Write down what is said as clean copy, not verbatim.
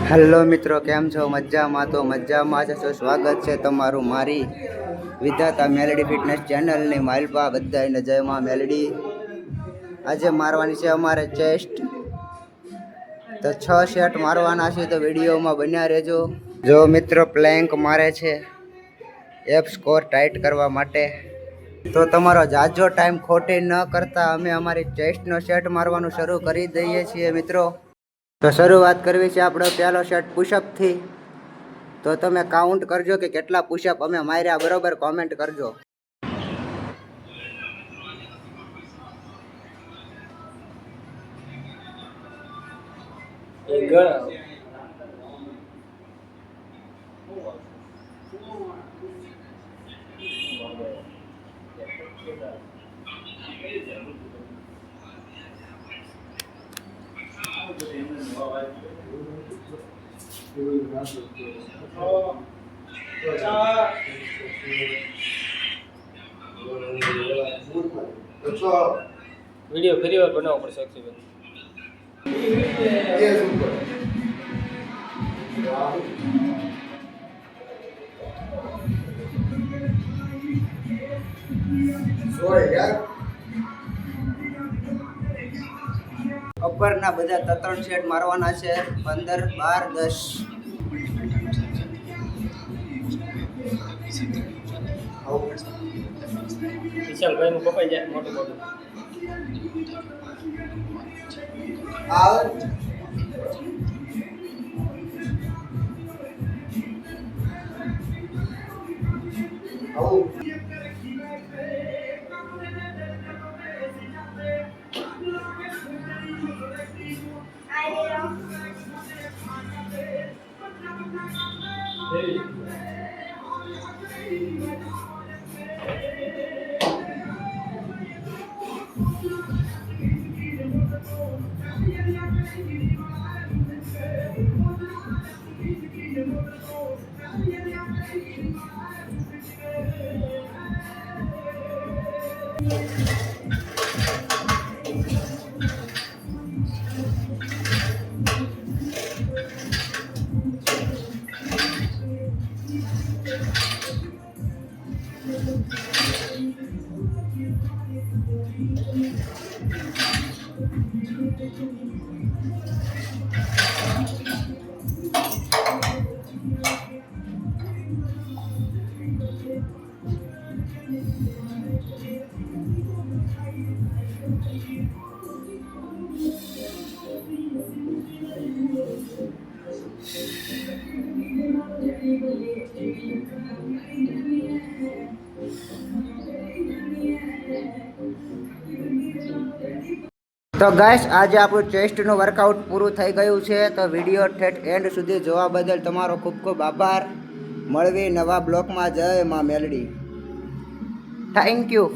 Hello મિત્રો, કેમ છો? મજામાં? તો મજામાં છે. સ્વાગત છે તમારું મારી વિધાતા મેલેડી ફિટનેસ ચેનલની માલપા. બધાને જય માં મેલેડી. આજે મારવાની છે અમારે ચેસ્ટ, તો 6 સેટ મારવાના છે, તો વિડીયોમાં બન્યા રહેજો. જો મિત્રો પ્લેન્ક મારે છે એપ સ્કોર ટાઈટ કરવા માટે, તો તમારો જાજો ટાઈમ ખોટી ન કરતા અમે અમારી ચેસ્ટનો સેટ મારવાનું શરૂ કરી દઈએ છીએ મિત્રો. તો શરૂઆત કરવી છે આપણો પહેલો સેટ પુશઅપથી. તો તમે કાઉન્ટ કરજો કે કેટલા પુશઅપ અમે માર્યા, બરોબર? કોમેન્ટ કરજો. વિડીયો ફરી વાર બનાવવો પડશે અક્ષયભાઈ. અપરના બધા 3 સેટ મારવાના છે, 15, 12, 10. વિશાલભાઈ નું કપાઈ જાય મોટું મોટું. તો ગાઈસ, આજે આપણું ચેસ્ટનું વર્કઆઉટ પૂરું થઈ ગયું છે. તો વિડીયો ઠેઠ એન્ડ સુધી જોવા બદલ તમારો ખૂબ ખૂબ આભાર. મળવી નવા બ્લોકમાં. જય માં મેલડી. Thank you.